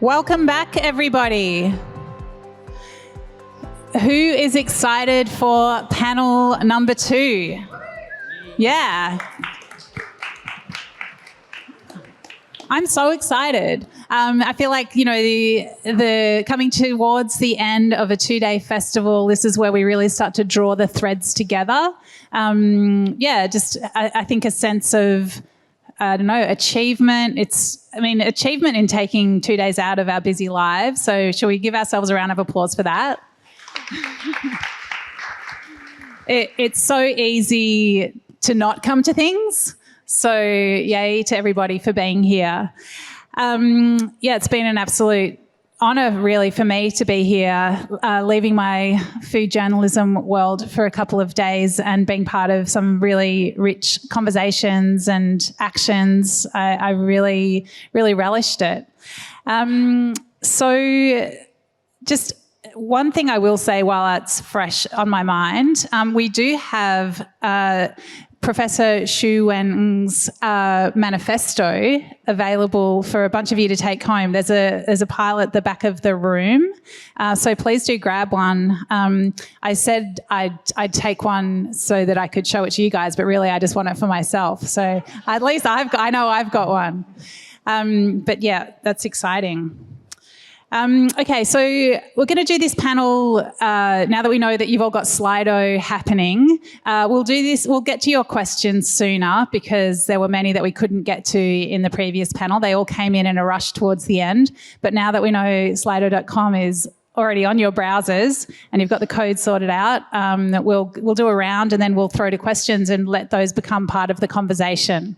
Welcome back, everybody. Who is excited for panel number 2? Yeah. I'm so excited. I feel like, you know, the coming towards the end of a 2-day festival, this is where we really start to draw the threads together. I think a sense of, achievement. Achievement in taking 2 days out of our busy lives. So shall we give ourselves a round of applause for that? It's so easy to not come to things. So yay to everybody for being here. It's been an absolute honour really for me to be here, leaving my food journalism world for a couple of days and being part of some really rich conversations and actions. I really, really relished it. So just one thing I will say while it's fresh on my mind, we do have Professor Xu Wen's manifesto available for a bunch of you to take home. There's a pile at the back of the room, so please do grab one. I said I'd take one so that I could show it to you guys, but really I just want it for myself. So at least I know I've got one. But yeah, that's exciting. Okay, so we're going to do this panel now that we know that you've all got Slido happening. We'll get to your questions sooner because there were many that we couldn't get to in the previous panel. They all came in a rush towards the end. But now that we know slido.com is already on your browsers and you've got the code sorted out, we'll do a round and then we'll throw to questions and let those become part of the conversation.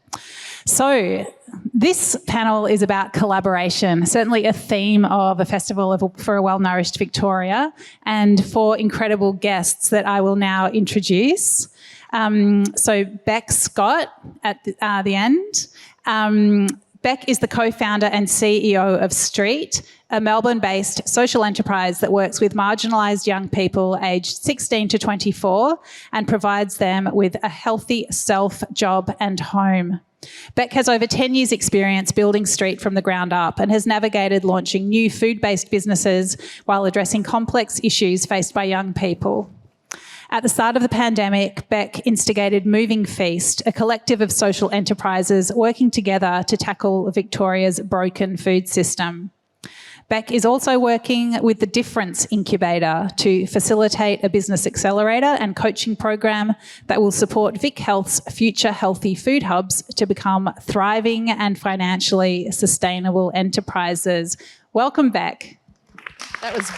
So this panel is about collaboration, certainly a theme of a festival for a Well Nourished Victoria, and 4 incredible guests that I will now introduce. So Beck Scott at the end. Beck is the co-founder and CEO of Street, a Melbourne-based social enterprise that works with marginalised young people aged 16 to 24 and provides them with a healthy self, job and home. Beck has over 10 years' experience building Street from the ground up and has navigated launching new food-based businesses while addressing complex issues faced by young people. At the start of the pandemic, Beck instigated Moving Feast, a collective of social enterprises working together to tackle Victoria's broken food system. Beck is also working with the Difference Incubator to facilitate a business accelerator and coaching program that will support Vic Health's future healthy food hubs to become thriving and financially sustainable enterprises. Welcome, Beck. That was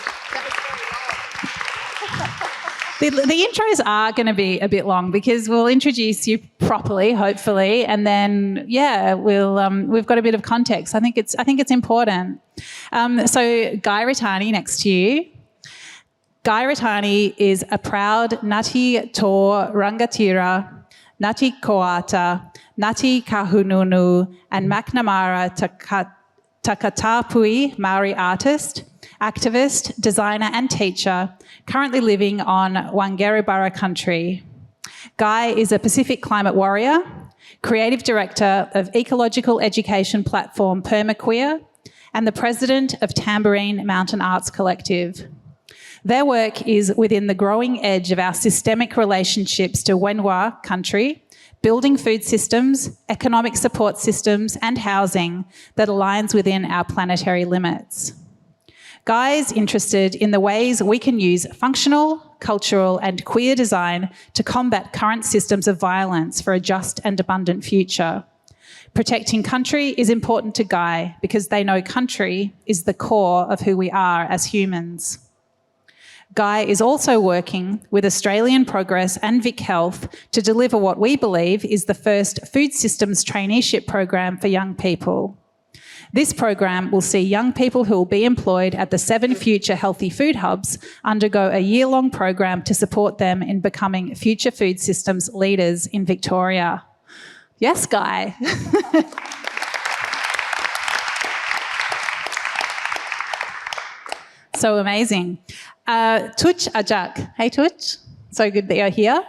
The intros are going to be a bit long because we'll introduce you properly, hopefully, and then we've got a bit of context. I think it's important. So Guy Rattani next to you. Guy Rattani is a proud Ngati Tō Rangatira, Ngati Koata, Ngati Kahununu, and Macnamara Takatapui Maori artist, activist, designer and teacher, currently living on Wangarabarra country. Guy is a Pacific climate warrior, creative director of ecological education platform Permaqueer, and the president of Tambourine Mountain Arts Collective. Their work is within the growing edge of our systemic relationships to Wenhua country, building food systems, economic support systems and housing that aligns within our planetary limits. Guy is interested in the ways we can use functional, cultural and queer design to combat current systems of violence for a just and abundant future. Protecting country is important to Guy because they know country is the core of who we are as humans. Guy is also working with Australian Progress and Vic Health to deliver what we believe is the first food systems traineeship program for young people. This program will see young people who will be employed at the 7 future healthy food hubs undergo a year-long program to support them in becoming future food systems leaders in Victoria. Yes, Guy. So amazing. Tuch Ajak. Hey, Tuch. So good that you're here.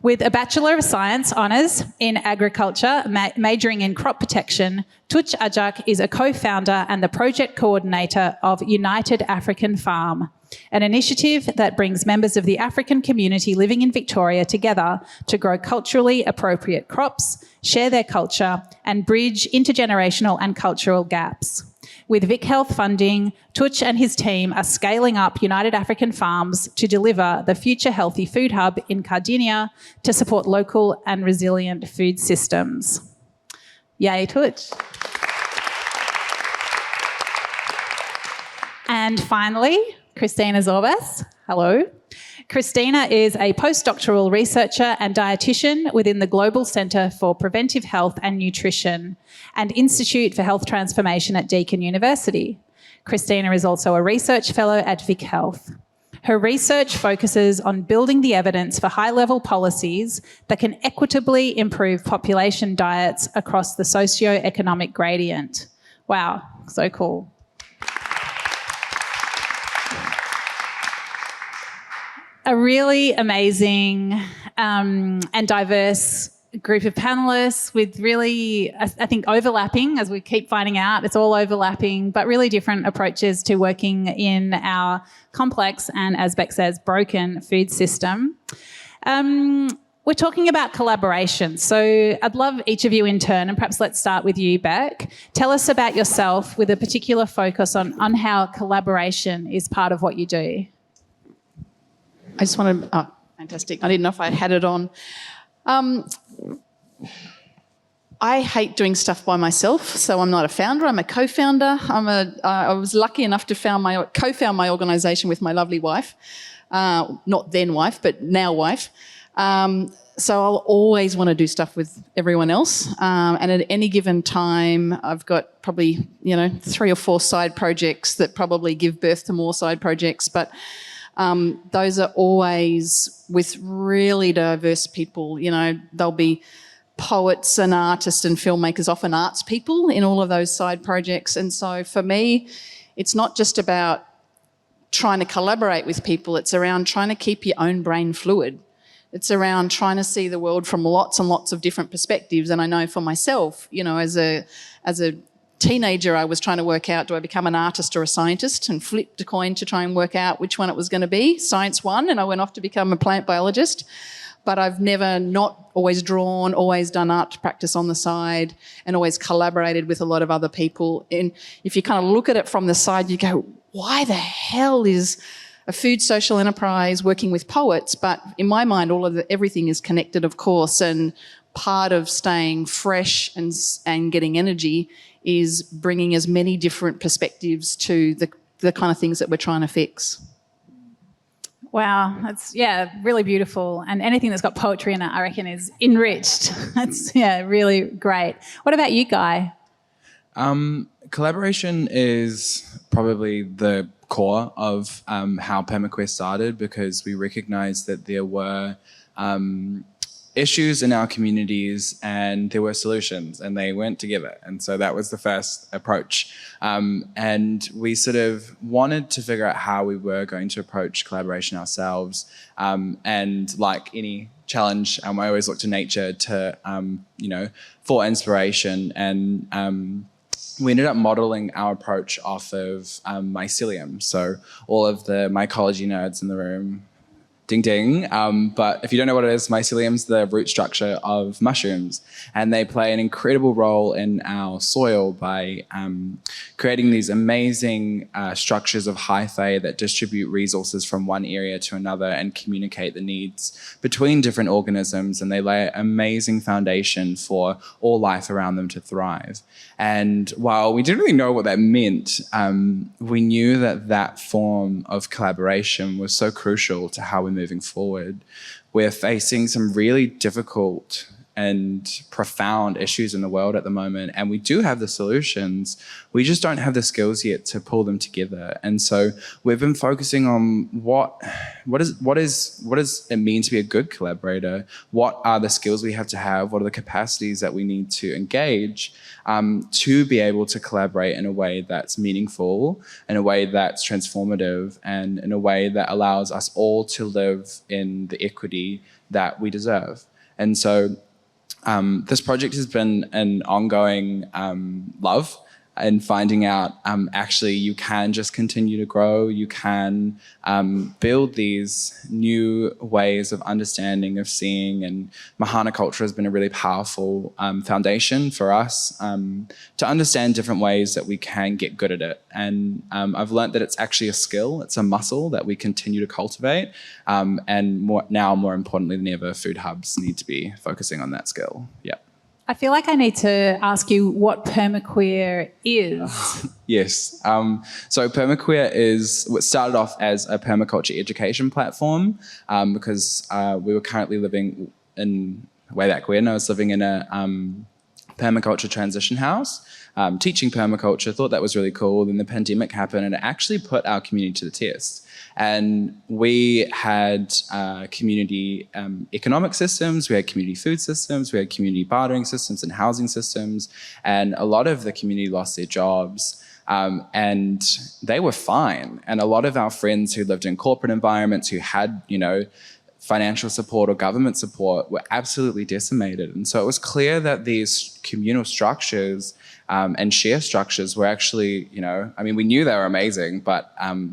With a Bachelor of Science honours in agriculture, majoring in crop protection, Tuch Ajak is a co-founder and the project coordinator of United African Farm, an initiative that brings members of the African community living in Victoria together to grow culturally appropriate crops, share their culture, and bridge intergenerational and cultural gaps. With Vic Health funding, Tuch and his team are scaling up United African Farms to deliver the Future Healthy Food Hub in Cardinia to support local and resilient food systems. Yay, Tuch. And finally, Christina Zorbas. Hello. Christina is a postdoctoral researcher and dietitian within the Global Centre for Preventive Health and Nutrition and Institute for Health Transformation at Deakin University. Christina is also a research fellow at Vic Health. Her research focuses on building the evidence for high-level policies that can equitably improve population diets across the socio-economic gradient. Wow, so cool. A really amazing and diverse group of panellists with really, I think, overlapping, as we keep finding out, it's all overlapping, but really different approaches to working in our complex and, as Beck says, broken food system. We're talking about collaboration, so I'd love each of you in turn, and perhaps let's start with you, Beck. Tell us about yourself with a particular focus on how collaboration is part of what you do. I just want to... Oh, fantastic. I didn't know if I had it on. I hate doing stuff by myself, so I'm not a founder. I'm a co-founder. I was lucky enough to co-found my organisation with my lovely wife, not then wife, but now wife. So I'll always want to do stuff with everyone else. And at any given time, I've got probably 3 or 4 side projects that probably give birth to more side projects, but. Those are always with really diverse people. There'll be poets and artists and filmmakers, often arts people in all of those side projects. And so for me, it's not just about trying to collaborate with people. It's around trying to keep your own brain fluid. It's around trying to see the world from lots and lots of different perspectives. And I know for myself, as a teenager, I was trying to work out, do I become an artist or a scientist, and flipped a coin to try and work out which one it was going to be. Science won, and I went off to become a plant biologist. But I've never not always drawn, always done art practice on the side, and always collaborated with a lot of other people. And if you kind of look at it from the side, you go, why the hell is a food social enterprise working with poets? But in my mind, everything is connected, of course, and part of staying fresh and getting energy is bringing as many different perspectives to the kind of things that we're trying to fix. Wow, that's, really beautiful. And anything that's got poetry in it, I reckon, is enriched. That's, really great. What about you, Guy? Collaboration is probably the core of how Permaquest started, because we recognised that there were issues in our communities and there were solutions, and they went together. And so that was the first approach. And we sort of wanted to figure out how we were going to approach collaboration ourselves. And like any challenge, I always look to nature to, for inspiration. And we ended up modelling our approach off of mycelium. So all of the mycology nerds in the room, ding ding. But if you don't know what it is, mycelium's the root structure of mushrooms, and they play an incredible role in our soil by creating these amazing structures of hyphae that distribute resources from one area to another and communicate the needs between different organisms, and they lay an amazing foundation for all life around them to thrive. And while we didn't really know what that meant, we knew that form of collaboration was so crucial to how we're moving forward. We're facing some really difficult and profound issues in the world at the moment, and we do have the solutions. We just don't have the skills yet to pull them together. And so we've been focusing on what does it mean to be a good collaborator? What are the skills we have to have? What are the capacities that we need to engage to be able to collaborate in a way that's meaningful, in a way that's transformative, and in a way that allows us all to live in the equity that we deserve. And so this project has been an ongoing love, and finding out actually you can just continue to grow. You can build these new ways of understanding, of seeing, and Mahana culture has been a really powerful foundation for us to understand different ways that we can get good at it. And I've learned that it's actually a skill, it's a muscle that we continue to cultivate. And more importantly than ever, food hubs need to be focusing on that skill. Yeah. I feel like I need to ask you what permaqueer is. Yes. So permaqueer started off as a permaculture education platform because we were currently living in, way back when, I was living in a permaculture transition house, teaching permaculture, thought that was really cool. Then the pandemic happened and it actually put our community to the test. And we had community economic systems, we had community food systems, we had community bartering systems and housing systems, and a lot of the community lost their jobs. And they were fine. And a lot of our friends who lived in corporate environments, who had, financial support or government support, were absolutely decimated. And so it was clear that these communal structures and share structures were actually, we knew they were amazing, but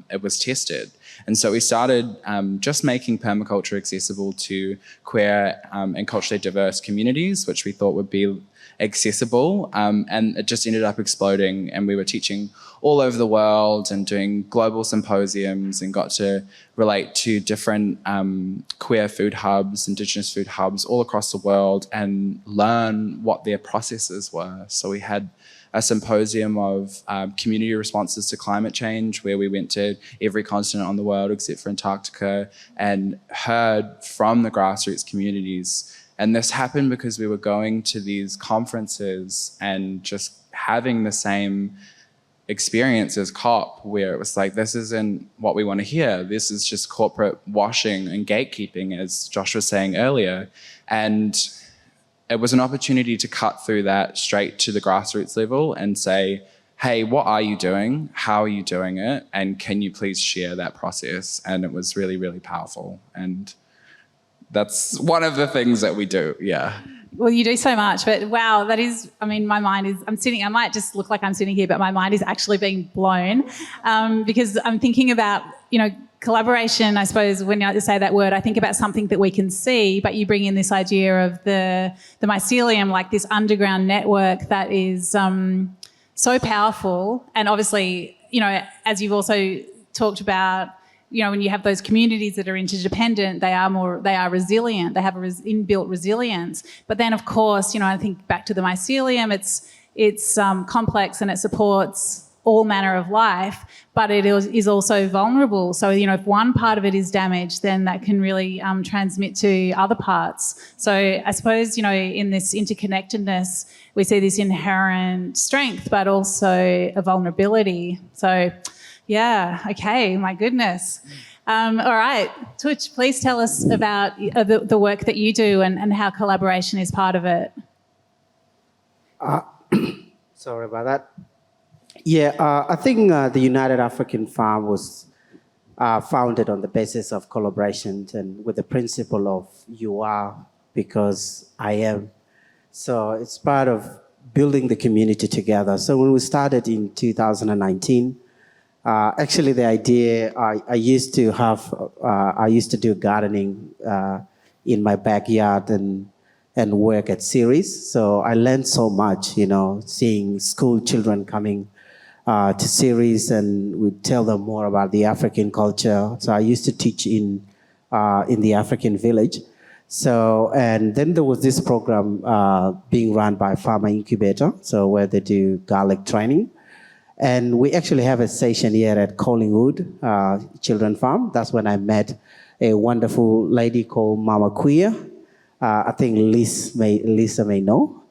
it was tested. And so we started just making permaculture accessible to queer and culturally diverse communities, which we thought would be accessible. And it just ended up exploding. And we were teaching all over the world and doing global symposiums and got to relate to different queer food hubs, Indigenous food hubs all across the world and learn what their processes were. So we had a symposium of community responses to climate change, where we went to every continent on the world except for Antarctica and heard from the grassroots communities. And this happened because we were going to these conferences and just having the same experience as COP, where it was like, this isn't what we want to hear. This is just corporate washing and gatekeeping, as Josh was saying earlier. And it was an opportunity to cut through that straight to the grassroots level and say, hey, what are you doing? How are you doing it? And can you please share that process? And it was really, really powerful. And that's one of the things that we do, yeah. Well, you do so much, but wow, that is, my mind is, I might just look like I'm sitting here, but my mind is actually being blown because I'm thinking about, collaboration. I suppose when you say that word, I think about something that we can see, but you bring in this idea of the mycelium, like this underground network that is so powerful. And obviously, as you've also talked about, when you have those communities that are interdependent, they are resilient. They have inbuilt resilience. But then, of course, I think back to the mycelium. It's complex and it supports all manner of life, but it is also vulnerable. So, if one part of it is damaged, then that can really transmit to other parts. So I suppose, in this interconnectedness, we see this inherent strength, but also a vulnerability. So, yeah, okay, my goodness. All right, Tuch, please tell us about the work that you do and how collaboration is part of it. Sorry about that. Yeah, I think the United African Farm was founded on the basis of collaboration and with the principle of you are because I am. So it's part of building the community together. So when we started in 2019, actually the idea, I used to do gardening in my backyard and work at Ceres. So I learned so much, seeing school children coming to Ceres, and we tell them more about the African culture. So I used to teach in the African village. So, and then there was this program being run by Farmer Incubator, so where they do garlic training. And we actually have a session here at Collingwood Children Farm. That's when I met a wonderful lady called Mama Queer. I think Lisa may know.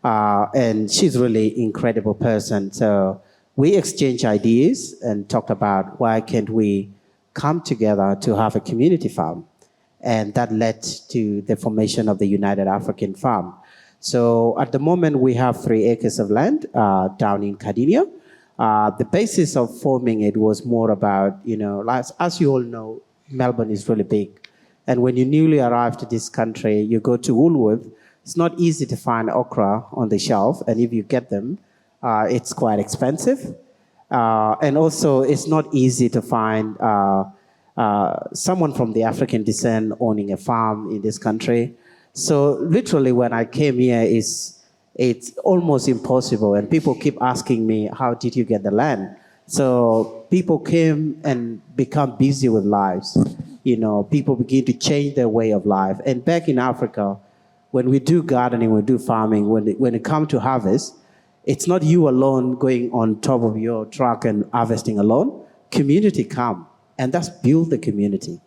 And she's really incredible person. So we exchanged ideas and talked about why can't we come together to have a community farm. And that led to the formation of the United African Farm. So at the moment, we have 3 acres of land down in Cardinia. The basis of forming it was more about, as you all know, Melbourne is really big. And when you newly arrive to this country, you go to Woolworth, it's not easy to find okra on the shelf. And if you get them, it's quite expensive. And also, it's not easy to find someone from the African descent owning a farm in this country. So literally, when I came here, it's almost impossible. And people keep asking me, how did you get the land? So people came and become busy with lives. People begin to change their way of life. And back in Africa, when we do gardening, we do farming, when it comes to harvest, it's not you alone going on top of your truck and harvesting alone. Community come, and that's build the community.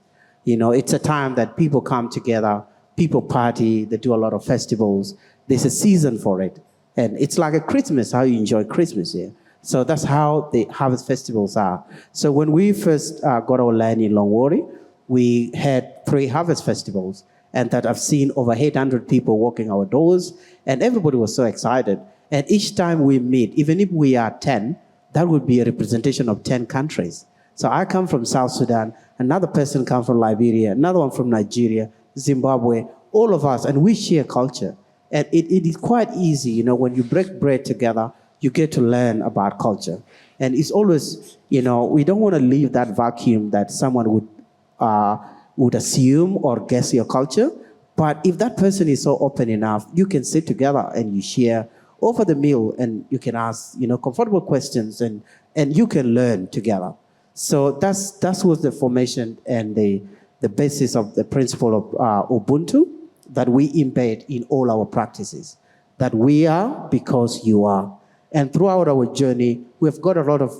It's a time that people come together, people party, they do a lot of festivals. There's a season for it. And it's like a Christmas, how you enjoy Christmas here. So that's how the harvest festivals are. So when we first got our land in Longwori, we had 3 harvest festivals. And that I've seen over 800 people walking our doors, and everybody was so excited. And each time we meet, even if we are 10, that would be a representation of 10 countries. So I come from South Sudan, another person comes from Liberia, another one from Nigeria, Zimbabwe, all of us, and we share culture. And it is quite easy, when you break bread together, you get to learn about culture. And it's always, we don't want to leave that vacuum that someone would assume or guess your culture. But if that person is so open enough, you can sit together and you share over the meal, and you can ask, comfortable questions, and you can learn together. So that was the formation and the basis of the principle of Ubuntu that we embed in all our practices. That we are because you are. And throughout our journey, we've got a lot of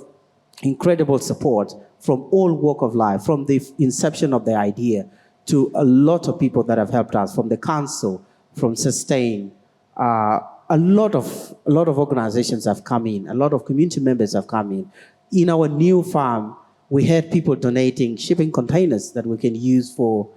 incredible support from all walk of life, from the inception of the idea to a lot of people that have helped us, from the council, from Sustain. A lot of organizations have come in, a lot of community members have come in. In our new farm, we had people donating shipping containers that we can use for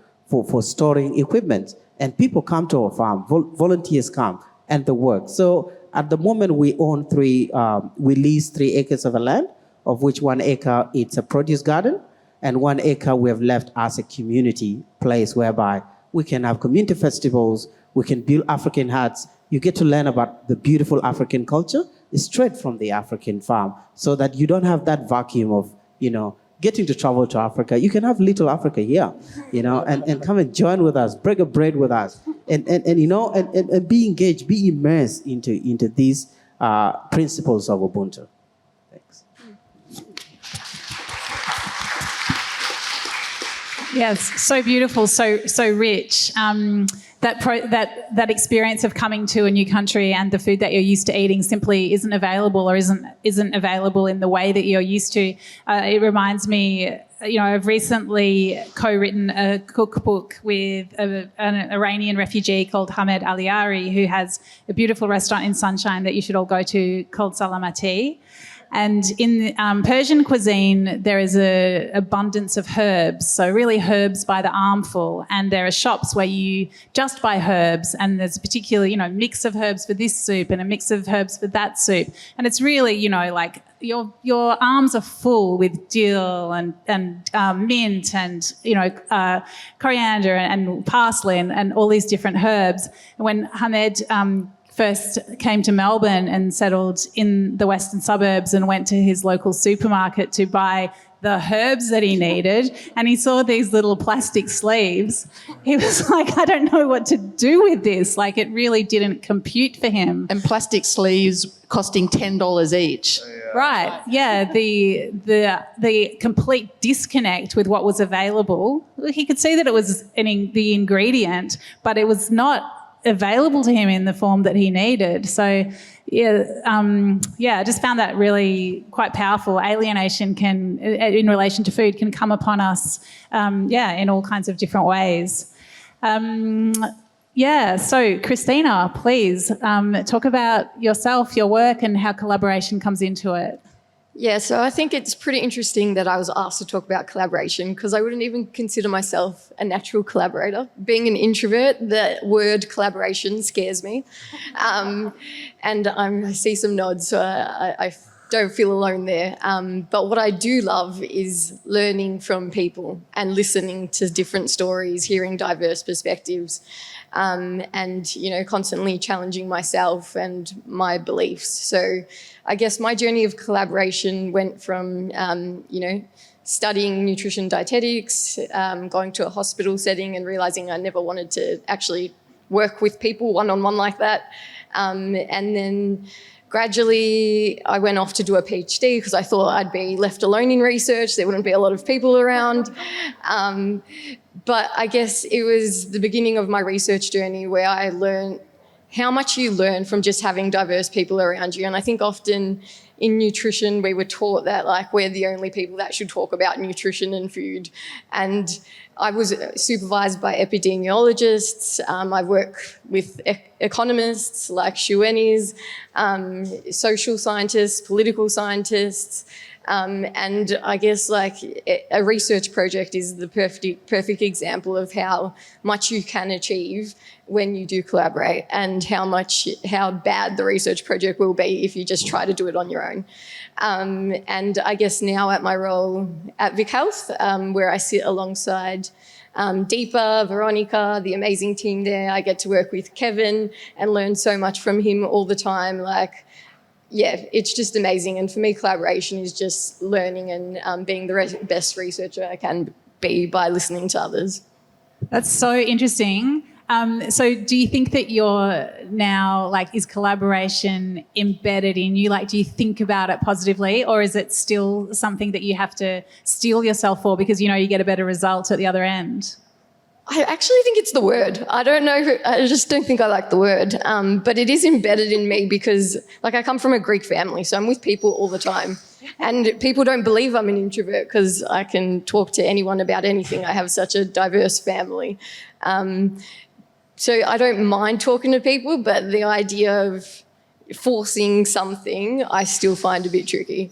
storing equipment. And people come to our farm, volunteers come, and they work. So at the moment, we own we lease 3 acres of land, of which 1 acre it's a produce garden, and 1 acre we have left as a community place whereby we can have community festivals, we can build African huts. You get to learn about the beautiful African culture straight from the African farm, so that you don't have that vacuum of, getting to travel to Africa. You can have little Africa here, and come and join with us, break a bread with us, and be engaged, be immersed into these principles of Ubuntu. Thanks. Yes, so beautiful, so rich. That experience of coming to a new country and the food that you're used to eating simply isn't available, or isn't available in the way that you're used to. It reminds me, I've recently co-written a cookbook with an Iranian refugee called Hamed Aliari, who has a beautiful restaurant in Sunshine that you should all go to called Salamati. And in Persian cuisine, there is an abundance of herbs, so really herbs by the armful. And there are shops where you just buy herbs, and there's a particular, mix of herbs for this soup and a mix of herbs for that soup. And it's really, like your arms are full with dill and mint and, coriander and parsley and all these different herbs. And when Hamed first came to Melbourne and settled in the western suburbs and went to his local supermarket to buy the herbs that he needed, and he saw these little plastic sleeves, he was like, I don't know what to do with this. Like, it really didn't compute for him. And plastic sleeves costing $10 each. Right, yeah, the complete disconnect with what was available. He could see that it was the ingredient, but it was not available to him in the form that he needed. So, I just found that really quite powerful. Alienation in relation to food, can come upon us, in all kinds of different ways. Yeah, so Christina, please talk about yourself, your work, and how collaboration comes into it. Yeah, so I think it's pretty interesting that I was asked to talk about collaboration because I wouldn't even consider myself a natural collaborator. Being an introvert, the word collaboration scares me. And I see some nods, so I don't feel alone there. But what I do love is learning from people and listening to different stories, hearing diverse perspectives, and, you know, constantly challenging myself and my beliefs. So I guess my journey of collaboration went from, you know, studying nutrition dietetics, going to a hospital setting and realising I never wanted to actually work with people one-on-one like that. And then gradually I went off to do a PhD because I thought I'd be left alone in research. There wouldn't be a lot of people around. But I guess it was the beginning of my research journey where I learned how much you learn from just having diverse people around you. And I think often in nutrition, we were taught that like we're the only people that should talk about nutrition and food. And I was supervised by epidemiologists. I work with economists like Shuenis, social scientists, political scientists. And I guess like a research project is the perfect example of how much you can achieve when you do collaborate and how bad the research project will be if you just try to do it on your own. And I guess now at my role at Vic Health, where I sit alongside Deepa, Veronica, the amazing team there, I get to work with Kevin and learn so much from him all the time. Like, yeah, it's just amazing. And for me, collaboration is just learning and being the best researcher I can be by listening to others. That's so interesting. So do you think that you're now, like, is collaboration embedded in you? Like, do you think about it positively, or is it still something that you have to steel yourself for because you know you get a better result at the other end? I actually think it's the word. I don't know. I just don't think I like the word. But it is embedded in me because, like, I come from a Greek family, so I'm with people all the time. And people don't believe I'm an introvert because I can talk to anyone about anything. I have such a diverse family. So I don't mind talking to people, but the idea of forcing something, I still find a bit tricky.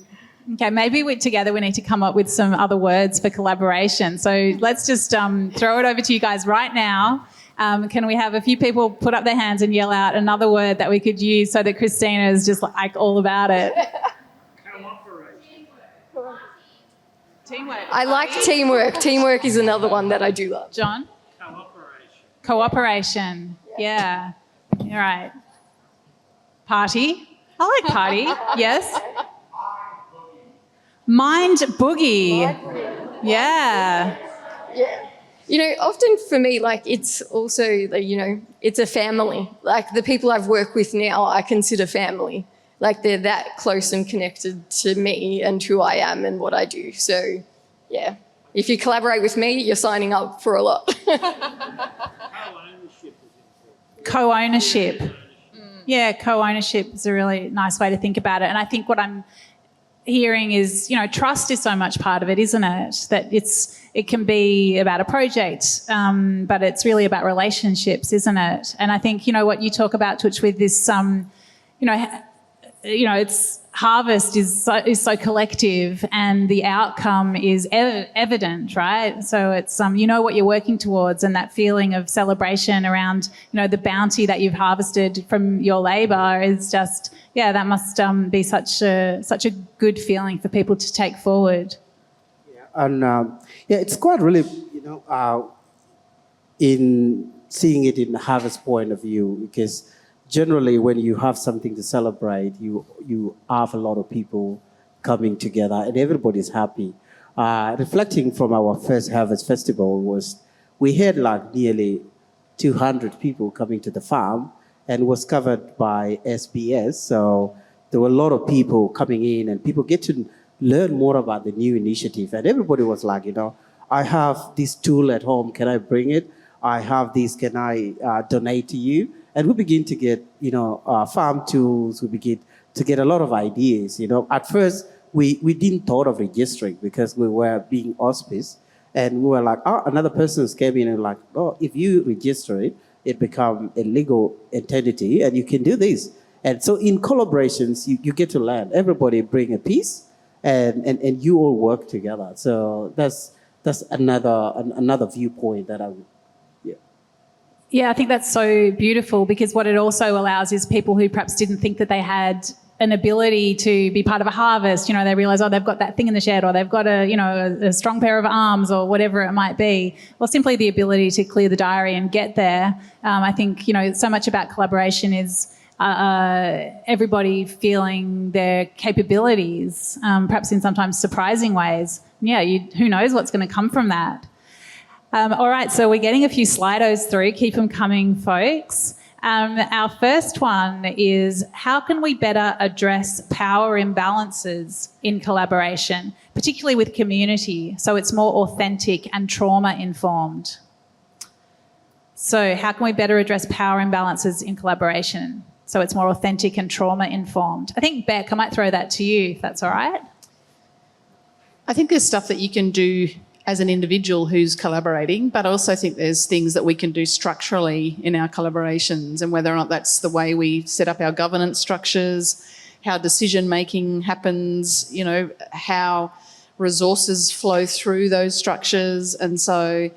Okay, maybe together we need to come up with some other words for collaboration. So let's just throw it over to you guys right now. Can we have a few people put up their hands and yell out another word that we could use so that Christina is just like all about it? Teamwork. I like teamwork. Teamwork is another one that I do love. John? Cooperation. Yeah. All right. Party. I like party. Yes. Mind boogie. Yeah. Yeah. You know, often for me, like, it's also, you know, it's a family. Like, the people I've worked with now, I consider family. Like, they're that close and connected to me and who I am and what I do. So, yeah. If you collaborate with me, you're signing up for a lot. Co-ownership. Yeah, co-ownership is a really nice way to think about it. And I think what I'm hearing is, you know, trust is so much part of it, isn't it? That it can be about a project, but it's really about relationships, isn't it? And I think, you know, what you talk about, Twitch, with this, you know, it's harvest is so collective, and the outcome is evident, right? So it's you know what you're working towards, and that feeling of celebration around, you know, the bounty that you've harvested from your labour is just, yeah, that must be such a good feeling for people to take forward. Yeah, and yeah, it's quite really, you know, in seeing it in the harvest point of view, because generally, when you have something to celebrate, you have a lot of people coming together and everybody's happy. Reflecting from our first Harvest Festival we had like nearly 200 people coming to the farm, and was covered by SBS. So there were a lot of people coming in, and people get to learn more about the new initiative. And everybody was like, you know, I have this tool at home, can I bring it? I have this, can I donate to you? And we begin to get, you know, farm tools. We begin to get a lot of ideas. You know, at first we didn't thought of registering because we were being auspiced, and we were like, oh, another person came in and like, oh, if you register it, it become a legal entity, and you can do this. And so in collaborations, you get to learn. Everybody bring a piece, and you all work together. So that's another viewpoint that I would. Yeah, I think that's so beautiful, because what it also allows is people who perhaps didn't think that they had an ability to be part of a harvest, they realise, they've got that thing in the shed, or they've got a strong pair of arms, or whatever it might be, or simply the ability to clear the diary and get there. I think, so much about collaboration is everybody feeling their capabilities, perhaps in sometimes surprising ways. Yeah, who knows what's going to come from that. All right, so we're getting a few Slidos through. Keep them coming, folks. Our first one is, how can we better address power imbalances in collaboration, particularly with community, so it's more authentic and trauma-informed? So how can we better address power imbalances in collaboration so it's more authentic and trauma-informed? I think, Beck, I might throw that to you, if that's all right. I think there's stuff that you can do as an individual who's collaborating, but I also think there's things that we can do structurally in our collaborations, and whether or not that's the way we set up our governance structures, how decision-making happens, how resources flow through those structures. And so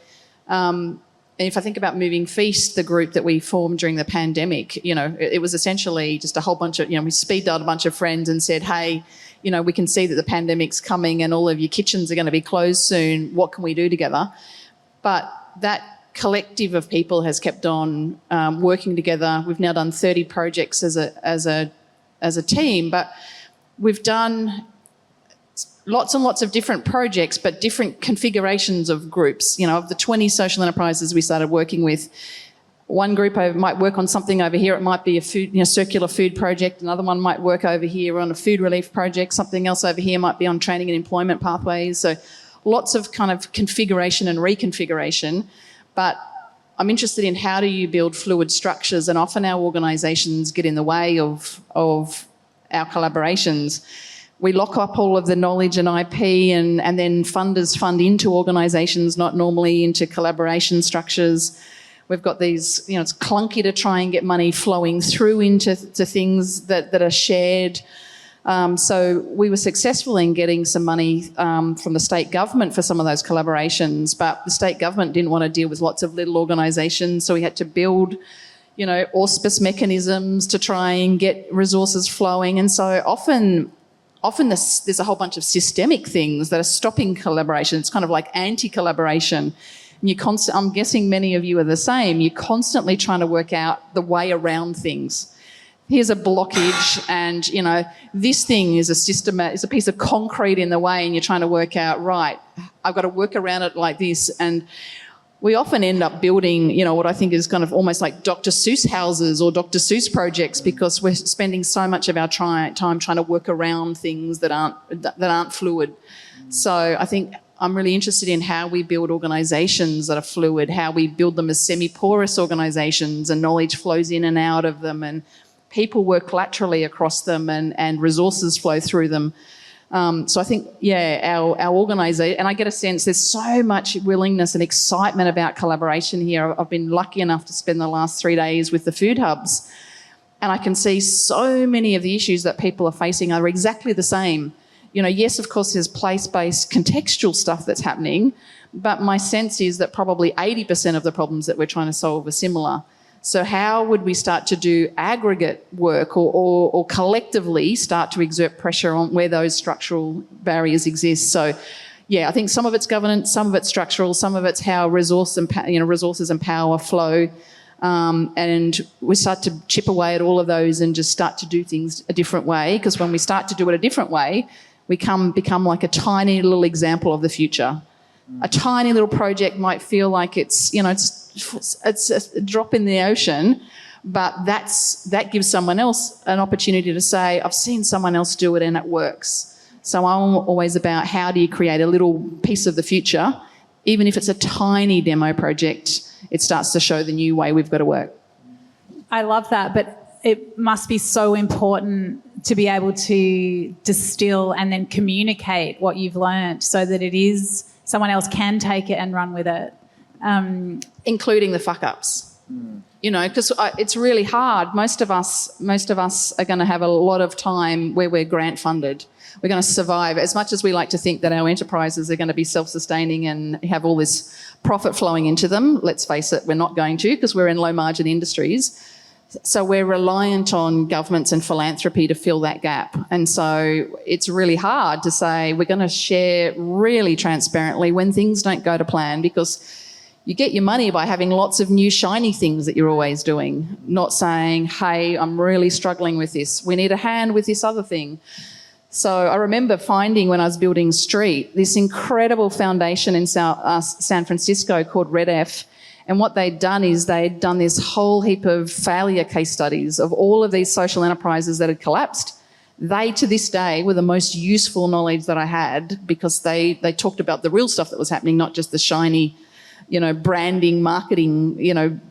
if I think about Moving Feast, the group that we formed during the pandemic, it was essentially just a whole bunch of, we speed dialed a bunch of friends and said, hey, we can see that the pandemic's coming and all of your kitchens are going to be closed soon. What can we do together? But that collective of people has kept on working together. We've now done 30 projects as a team, but we've done lots and lots of different projects, but different configurations of groups. Of the 20 social enterprises we started working with, one group might work on something over here. It might be a food, circular food project. Another one might work over here on a food relief project. Something else over here might be on training and employment pathways. So lots of kind of configuration and reconfiguration. But I'm interested in, how do you build fluid structures? And often our organisations get in the way of our collaborations. We lock up all of the knowledge and IP, and then funders fund into organisations, not normally into collaboration structures. We've got these, it's clunky to try and get money flowing through into things that are shared. So we were successful in getting some money from the state government for some of those collaborations, but the state government didn't want to deal with lots of little organisations, so we had to build, auspice mechanisms to try and get resources flowing. And so often there's a whole bunch of systemic things that are stopping collaboration. It's kind of like anti-collaboration. I'm guessing many of you are the same. You're constantly trying to work out the way around things. Here's a blockage, and this thing is a piece of concrete in the way, and you're trying to work out, right, I've got to work around it like this. And we often end up building, what I think is kind of almost like Dr. Seuss houses or Dr. Seuss projects, because we're spending so much of our time trying to work around things that aren't fluid. So I think I'm really interested in how we build organisations that are fluid, how we build them as semi-porous organisations, and knowledge flows in and out of them, and people work laterally across them, and resources flow through them. So I think, our organisation, and I get a sense there's so much willingness and excitement about collaboration here. I've been lucky enough to spend the last 3 days with the food hubs, and I can see so many of the issues that people are facing are exactly the same. Yes, of course, there's place-based contextual stuff that's happening, but my sense is that probably 80% of the problems that we're trying to solve are similar. So how would we start to do aggregate work, or collectively start to exert pressure on where those structural barriers exist? So, I think some of it's governance, some of it's structural, some of it's how resources and power flow. And we start to chip away at all of those and just start to do things a different way, because when we start to do it a different way, we become like a tiny little example of the future. A tiny little project might feel like it's a drop in the ocean, but that gives someone else an opportunity to say, I've seen someone else do it and it works. So I'm always about, how do you create a little piece of the future? Even if it's a tiny demo project, it starts to show the new way we've got to work. I love that, but it must be so important to be able to distill and then communicate what you've learnt, so that someone else can take it and run with it. Including the fuck-ups. because it's really hard. Most of us are going to have a lot of time where we're grant funded. We're going to survive. As much as we like to think that our enterprises are going to be self-sustaining and have all this profit flowing into them, let's face it, we're not going to, because we're in low margin industries. So we're reliant on governments and philanthropy to fill that gap. And so it's really hard to say we're going to share really transparently when things don't go to plan, because you get your money by having lots of new shiny things that you're always doing, not saying, hey, I'm really struggling with this. We need a hand with this other thing. So I remember finding when I was building Street, this incredible foundation in San Francisco called Red F. And what they'd done is they'd done this whole heap of failure case studies of all of these social enterprises that had collapsed. They, to this day, were the most useful knowledge that I had, because they talked about the real stuff that was happening, not just the shiny, branding, marketing,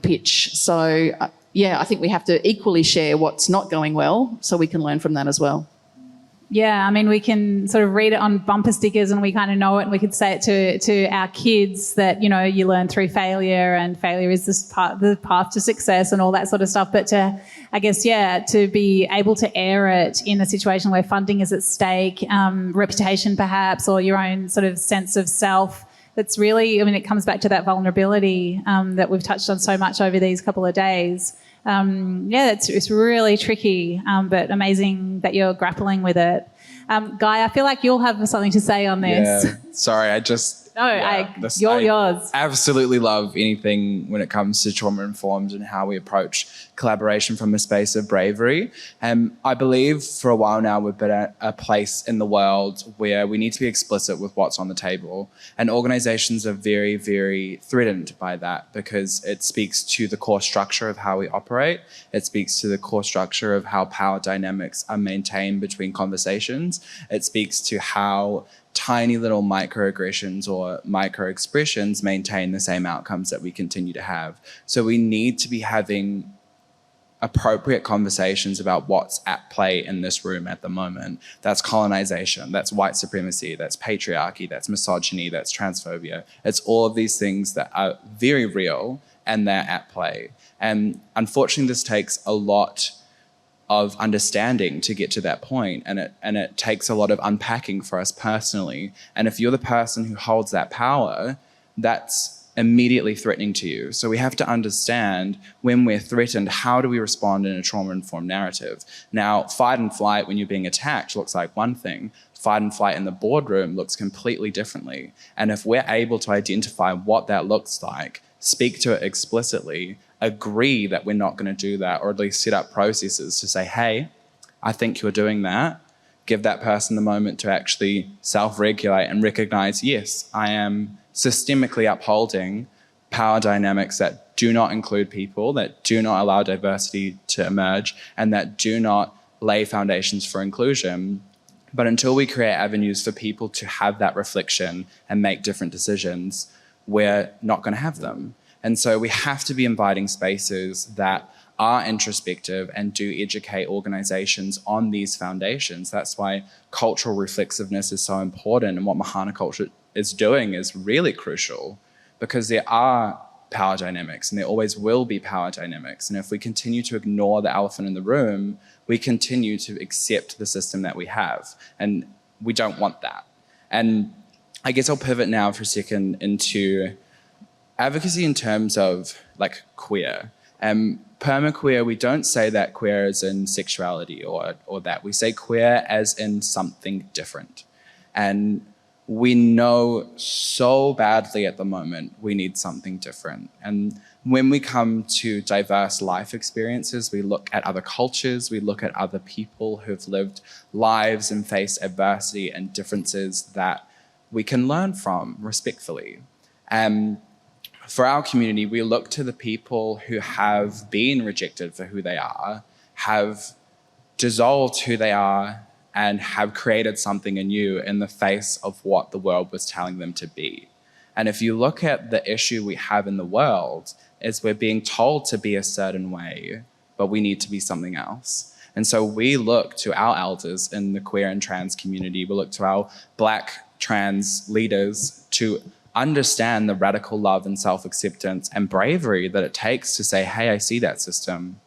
pitch. So, I think we have to equally share what's not going well so we can learn from that as well. Yeah, I mean, we can sort of read it on bumper stickers and we kind of know it, and we could say it to our kids that, you learn through failure, and failure is the path to success and all that sort of stuff. But to be able to air it in a situation where funding is at stake, reputation perhaps, or your own sort of sense of self, that's really, it comes back to that vulnerability that we've touched on so much over these couple of days. It's really tricky, but amazing that you're grappling with it. Guy, I feel like you'll have something to say on this. Yeah, sorry, yours. Absolutely love anything when it comes to trauma-informed and how we approach collaboration from a space of bravery. I believe for a while now we've been at a place in the world where we need to be explicit with what's on the table, and organisations are very, very threatened by that, because it speaks to the core structure of how we operate. It speaks to the core structure of how power dynamics are maintained between conversations. It speaks to how tiny little microaggressions or micro-expressions maintain the same outcomes that we continue to have. So we need to be having appropriate conversations about what's at play in this room at the moment. That's colonization, that's white supremacy, that's patriarchy, that's misogyny, that's transphobia. It's all of these things that are very real and they're at play. And unfortunately, this takes a lot of understanding to get to that point, and it takes a lot of unpacking for us personally. And if you're the person who holds that power, that's immediately threatening to you. So we have to understand, when we're threatened, how do we respond in a trauma-informed narrative? Now, fight and flight when you're being attacked looks like one thing. Fight and flight in the boardroom looks completely differently. And if we're able to identify what that looks like, speak to it explicitly, agree that we're not going to do that, or at least set up processes to say, hey, I think you're doing that. Give that person the moment to actually self-regulate and recognize, yes, I am systemically upholding power dynamics that do not include people, that do not allow diversity to emerge, and that do not lay foundations for inclusion. But until we create avenues for people to have that reflection and make different decisions, we're not going to have them. And so we have to be inviting spaces that are introspective and do educate organizations on these foundations. That's why cultural reflexiveness is so important, and what Mahana culture is doing is really crucial, because there are power dynamics and there always will be power dynamics. And if we continue to ignore the elephant in the room, we continue to accept the system that we have, and we don't want that. And I guess I'll pivot now for a second into advocacy in terms of like queer. Permaqueer, we don't say that queer as in sexuality or that. We say queer as in something different. And we know so badly at the moment we need something different. And when we come to diverse life experiences, we look at other cultures, we look at other people who've lived lives and faced adversity and differences that we can learn from respectfully. For our community, we look to the people who have been rejected for who they are, have dissolved who they are, and have created something anew in the face of what the world was telling them to be. And if you look at the issue we have in the world, is we're being told to be a certain way, but we need to be something else. And so we look to our elders in the queer and trans community, we look to our Black trans leaders to understand the radical love and self-acceptance and bravery that it takes to say, hey, I see that system.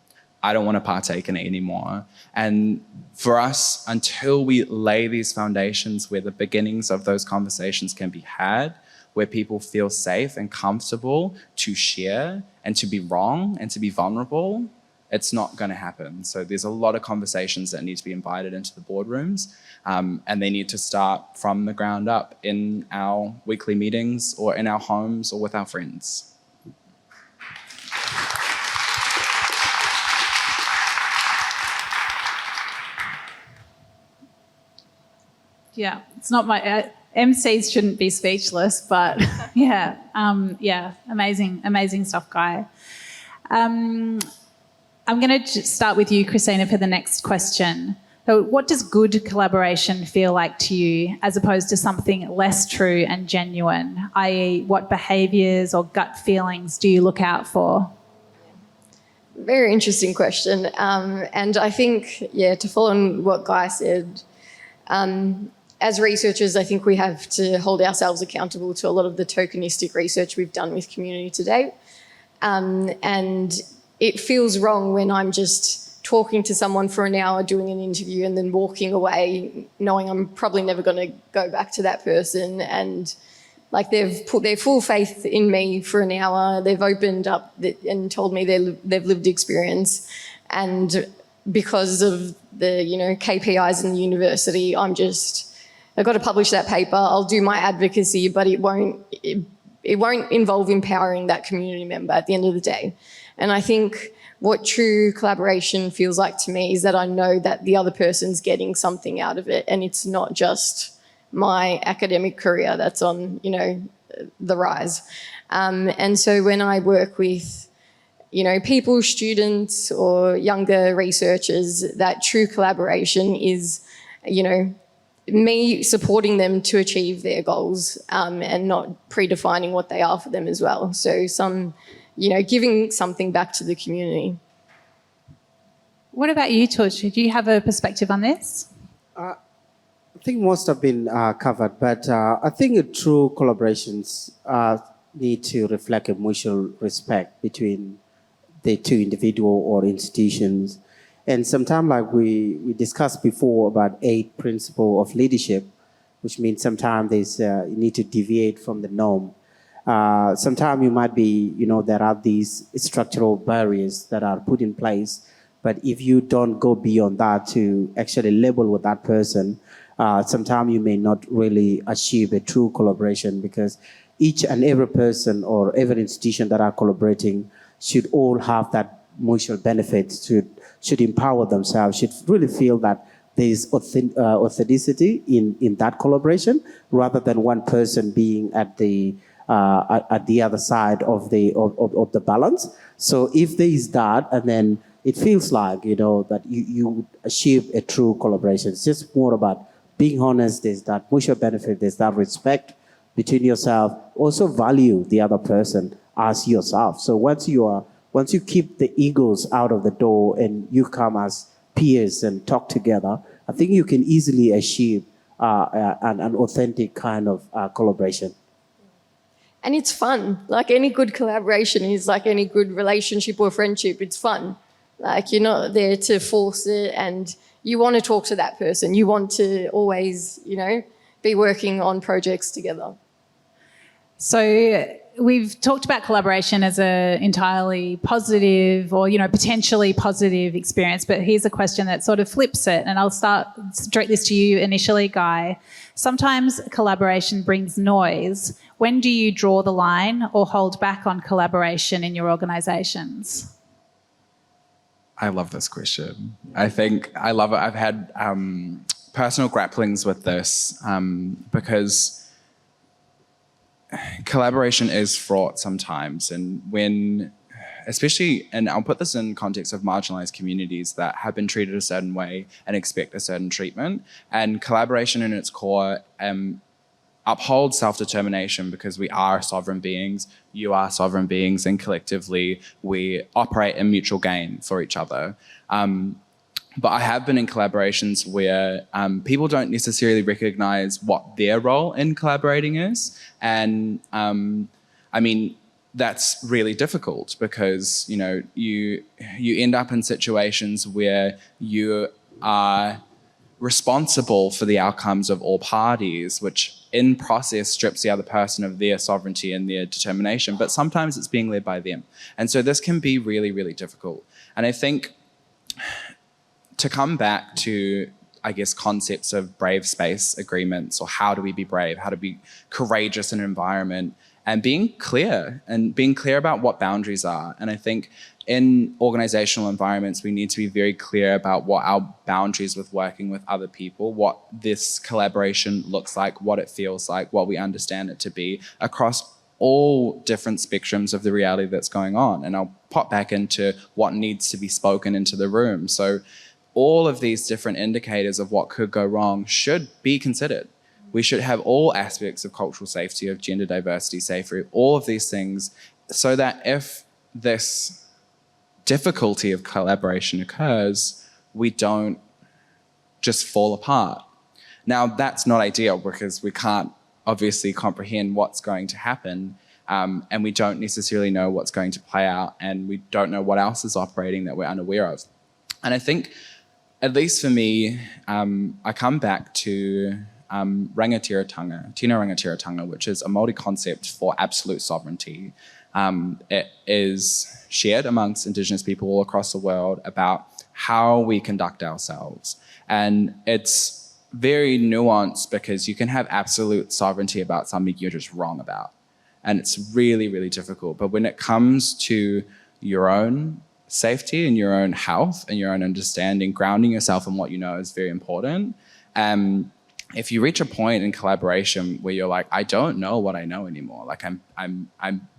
I don't want to partake in it anymore. And for us, until we lay these foundations where the beginnings of those conversations can be had, where people feel safe and comfortable to share and to be wrong and to be vulnerable, it's not going to happen. So there's a lot of conversations that need to be invited into the boardrooms, and they need to start from the ground up in our weekly meetings or in our homes or with our friends. Yeah, it's not my MCs shouldn't be speechless, but yeah, amazing stuff, Guy. I'm going to start with you, Christina, for the next question. So, what does good collaboration feel like to you, as opposed to something less true and genuine? I.e., what behaviours or gut feelings do you look out for? Very interesting question. And I think, to follow on what Guy said, as researchers, I think we have to hold ourselves accountable to a lot of the tokenistic research we've done with community to date. And it feels wrong when I'm just talking to someone for an hour, doing an interview, and then walking away knowing I'm probably never going to go back to that person. And like, they've put their full faith in me for an hour. They've opened up and told me they've lived experience. And because of the, KPIs in the university, I've got to publish that paper. I'll do my advocacy, but it won't involve empowering that community member at the end of the day. And I think what true collaboration feels like to me is that I know that the other person's getting something out of it, and it's not just my academic career that's on, the rise. And so when I work with, people, students or younger researchers, that true collaboration is, me supporting them to achieve their goals, and not predefining what they are for them as well. So giving something back to the community. What about you, Tush? Do you have a perspective on this? I think most have been covered, but I think true collaborations need to reflect a mutual respect between the two individual or institutions. And sometimes, like we discussed before about 8 principles of leadership, which means sometimes you need to deviate from the norm. Sometimes you might be, there are these structural barriers that are put in place, but if you don't go beyond that to actually label with that person, sometimes you may not really achieve a true collaboration, because each and every person or every institution that are collaborating should all have that mutual benefits, should empower themselves, should really feel that there is authenticity in that collaboration, rather than one person being at the other side of the balance. So if there is that, and then it feels like that you achieve a true collaboration. It's just more about being honest. There's that mutual benefit. There's that respect between yourself. Also value the other person as yourself. So once you keep the egos out of the door and you come as peers and talk together, I think you can easily achieve an authentic kind of collaboration. And it's fun. Like, any good collaboration is like any good relationship or friendship. It's fun. Like, you're not there to force it, and you want to talk to that person. You want to always, be working on projects together. So we've talked about collaboration as an entirely positive or, potentially positive experience, but here's a question that sort of flips it, and I'll direct this to you initially, Guy. Sometimes collaboration brings noise. When do you draw the line or hold back on collaboration in your organisations? I love this question. I think I love it. I've had personal grapplings with this because collaboration is fraught sometimes, and especially, and I'll put this in context of marginalized communities that have been treated a certain way and expect a certain treatment, and collaboration in its core upholds self-determination, because we are sovereign beings, you are sovereign beings, and collectively we operate in mutual gain for each other. But I have been in collaborations where people don't necessarily recognize what their role in collaborating is. And I mean, that's really difficult because, you know, you end up in situations where you are responsible for the outcomes of all parties, which in process strips the other person of their sovereignty and their determination. But sometimes it's being led by them. And so this can be really, really difficult. And I think to come back to, I guess, concepts of brave space agreements, or how do we be brave, how to be courageous in an environment, and being clear about what boundaries are. And I think in organizational environments, we need to be very clear about what our boundaries with working with other people, what this collaboration looks like, what it feels like, what we understand it to be across all different spectrums of the reality that's going on. And I'll pop back into what needs to be spoken into the room. So all of these different indicators of what could go wrong should be considered. We should have all aspects of cultural safety, of gender diversity, safety, all of these things, so that if this difficulty of collaboration occurs, we don't just fall apart. Now, that's not ideal because we can't obviously comprehend what's going to happen, and we don't necessarily know what's going to play out, and we don't know what else is operating that we're unaware of. And I think, at least for me, I come back to rangatiratanga, Tino rangatiratanga, which is a Māori concept for absolute sovereignty. It is shared amongst Indigenous people all across the world about how we conduct ourselves. And it's very nuanced because you can have absolute sovereignty about something you're just wrong about. And it's really, really difficult. But when it comes to your own safety and your own health and your own understanding, grounding yourself in what you know is very important. If you reach a point in collaboration where you're like, I don't know what I know anymore, like I'm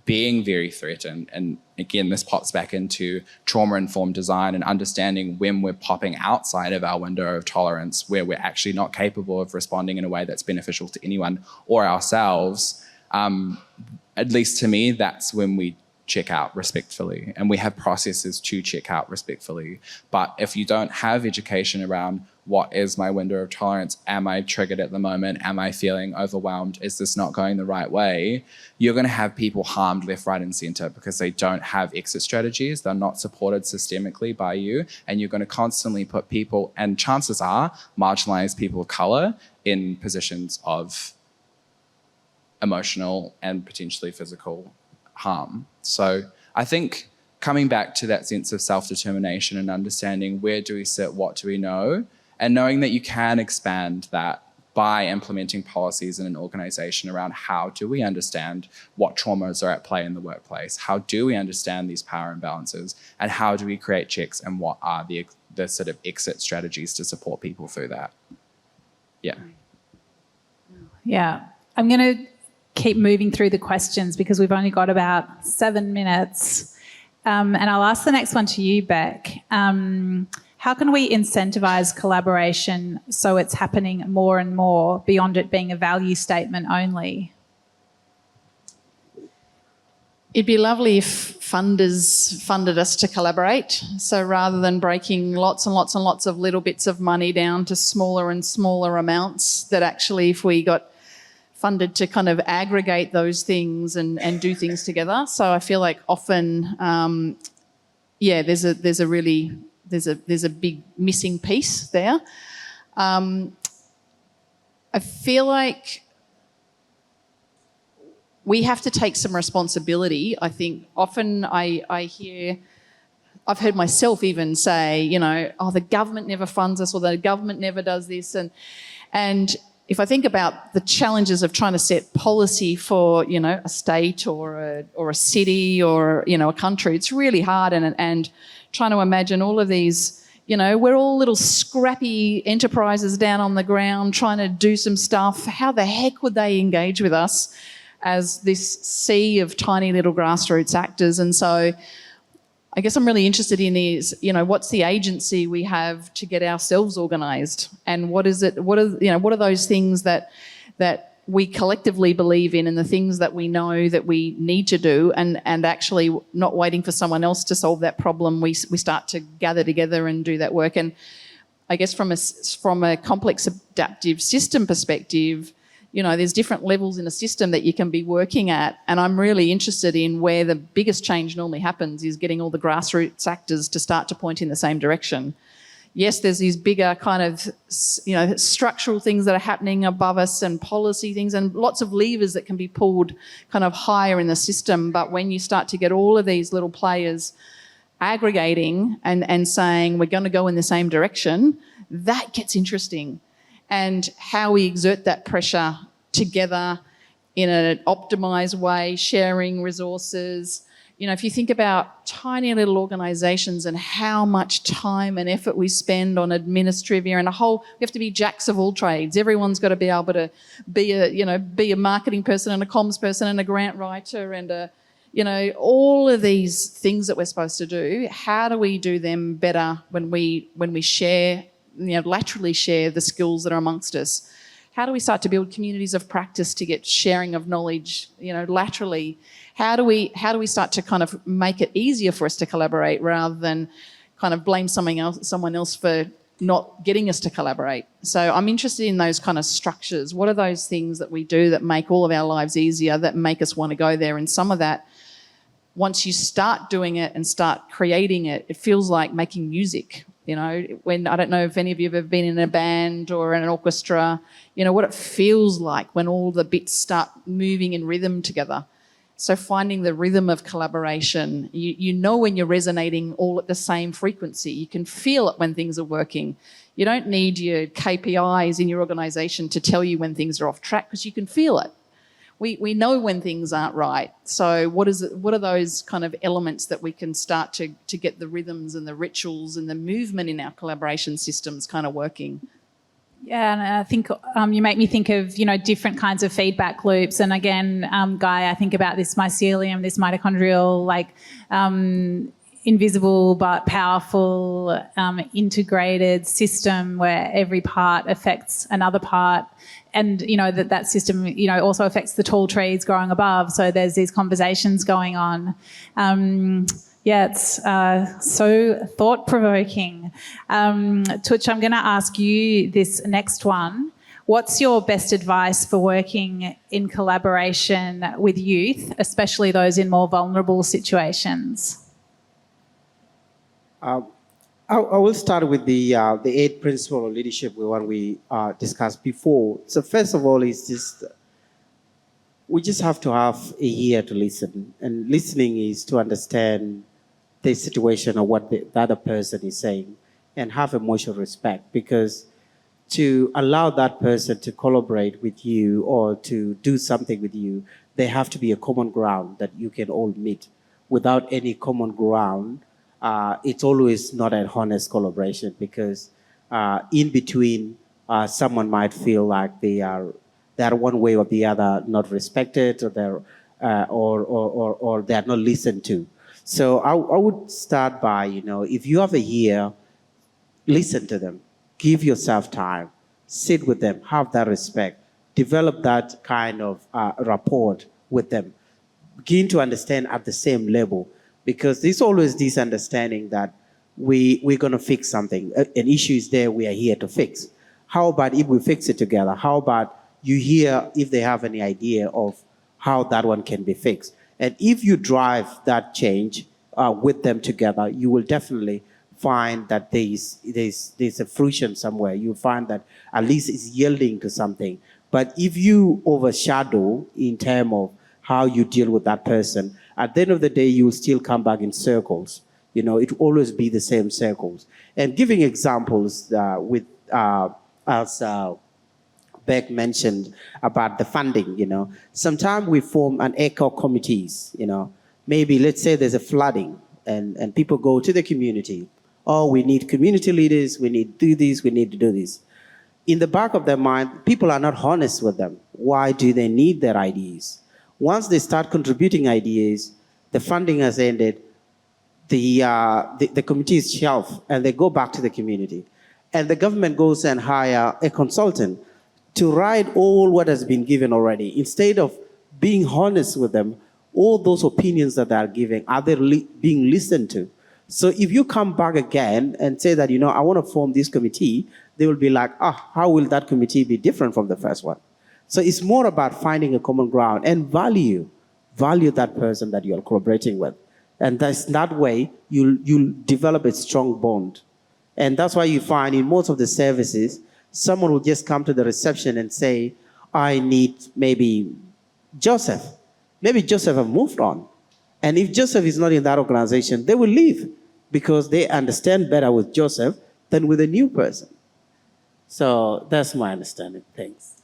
being very threatened. And again, this pops back into trauma-informed design and understanding when we're popping outside of our window of tolerance, where we're actually not capable of responding in a way that's beneficial to anyone or ourselves. At least to me, that's when we check out respectfully, and we have processes to check out respectfully. But if you don't have education around what is my window of tolerance, am I triggered at the moment, am I feeling overwhelmed, is this not going the right way, you're going to have people harmed left, right and center because they don't have exit strategies, they're not supported systemically by you, and you're going to constantly put people, and chances are marginalized people of color, in positions of emotional and potentially physical harm. So I think coming back to that sense of self-determination and understanding where do we sit, what do we know, and knowing that you can expand that by implementing policies in an organization around how do we understand what traumas are at play in the workplace, how do we understand these power imbalances, and how do we create checks, and what are the sort of exit strategies to support people through that. Yeah. I'm going to keep moving through the questions because we've only got about 7 minutes. And I'll ask the next one to you, Beck. How can we incentivise collaboration so it's happening more and more beyond it being a value statement only? It'd be lovely if funders funded us to collaborate. So rather than breaking lots and lots and lots of little bits of money down to smaller and smaller amounts, that actually if we got funded to kind of aggregate those things and do things together. So I feel like often, there's a big missing piece there. I feel like we have to take some responsibility. I think often I've heard myself even say, you know, oh, the government never funds us, or the government never does this, and if I think about the challenges of trying to set policy for, you know, a state or a city or, you know, a country, it's really hard. And trying to imagine all of these, you know, we're all little scrappy enterprises down on the ground trying to do some stuff. How the heck would they engage with us as this sea of tiny little grassroots actors? And so I guess I'm really interested in is, you know, what's the agency we have to get ourselves organised, and what is it? What are those things that we collectively believe in, and the things that we know that we need to do, and actually not waiting for someone else to solve that problem, we start to gather together and do that work. And I guess from a complex adaptive system perspective, you know, there's different levels in a system that you can be working at. And I'm really interested in where the biggest change normally happens is getting all the grassroots actors to start to point in the same direction. Yes, there's these bigger kind of, you know, structural things that are happening above us and policy things and lots of levers that can be pulled kind of higher in the system. But when you start to get all of these little players aggregating and saying we're going to go in the same direction, that gets interesting. And how we exert that pressure together in an optimised way, sharing resources. You know, if you think about tiny little organisations and how much time and effort we spend on administrivia and we have to be jacks of all trades. Everyone's got to be able to be a marketing person and a comms person and a grant writer and all of these things that we're supposed to do. How do we do them better when we share, laterally share the skills that are amongst us? How do we start to build communities of practice to get sharing of knowledge, laterally? How do we start to kind of make it easier for us to collaborate rather than kind of blame someone else for not getting us to collaborate? So I'm interested in those kind of structures. What are those things that we do that make all of our lives easier, that make us want to go there? And some of that, once you start doing it and start creating it, it feels like making music. When I don't know if any of you have ever been in a band or in an orchestra, what it feels like when all the bits start moving in rhythm together. So finding the rhythm of collaboration, you know when you're resonating all at the same frequency. You can feel it when things are working. You don't need your KPIs in your organisation to tell you when things are off track because you can feel it. We know when things aren't right. So what are those kind of elements that we can start to get the rhythms and the rituals and the movement in our collaboration systems kind of working? Yeah, and I think you make me think of, different kinds of feedback loops. And again, Guy, I think about this mycelium, this mitochondrial, invisible but powerful integrated system where every part affects another part. And, that system, also affects the tall trees growing above. So there's these conversations going on. It's so thought-provoking. Tooch, I'm going to ask you this next one. What's your best advice for working in collaboration with youth, especially those in more vulnerable situations? I will start with the 8 principles of leadership, the one we discussed before. So first of all, we just have to have a ear to listen. And listening is to understand the situation or what the other person is saying and have emotional respect, because to allow that person to collaborate with you or to do something with you, there have to be a common ground that you can all meet. Without any common ground, it's always not an honest collaboration, because in between, someone might feel like they are one way or the other not respected, or they're not listened to. So I would start by, if you have a ear, listen to them, give yourself time, sit with them, have that respect, develop that kind of rapport with them, begin to understand at the same level. Because there's always this understanding that we're going to fix something. An issue is there, we are here to fix. How about if we fix it together? How about you hear if they have any idea of how that one can be fixed? And if you drive that change with them together, you will definitely find that there's a fruition somewhere. You'll find that at least it's yielding to something. But if you overshadow in terms of how you deal with that person, at the end of the day, you will still come back in circles. It will always be the same circles. And giving examples as Beck mentioned about the funding, sometimes we form an eco committees, maybe let's say there's a flooding and people go to the community. Oh, we need community leaders, we need to do this, we need to do this. In the back of their mind, people are not honest with them. Why do they need their ideas? Once they start contributing ideas, the funding has ended, the committee is shelved, and they go back to the community. And the government goes and hire a consultant to write all what has been given already. Instead of being honest with them, all those opinions that they are giving, are they being listened to? So if you come back again and say that, I want to form this committee, they will be like, how will that committee be different from the first one? So it's more about finding a common ground and value that person that you're collaborating with. And that way, you'll develop a strong bond. And that's why you find in most of the services, someone will just come to the reception and say, I need maybe Joseph. Maybe Joseph have moved on. And if Joseph is not in that organization, they will leave because they understand better with Joseph than with a new person. So that's my understanding. Thanks.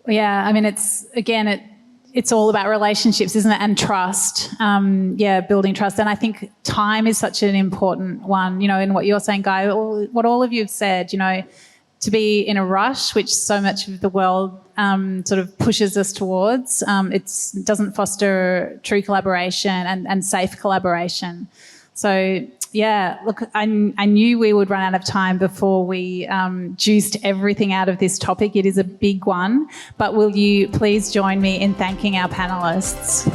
Yeah, I mean, it's all about relationships, isn't it? And trust. Building trust. And I think time is such an important one, in what you're saying, Guy, what all of you have said, to be in a rush, which so much of the world sort of pushes us towards. It doesn't foster true collaboration and safe collaboration. So, yeah, look, I knew we would run out of time before we juiced everything out of this topic. It is a big one. But will you please join me in thanking our panellists?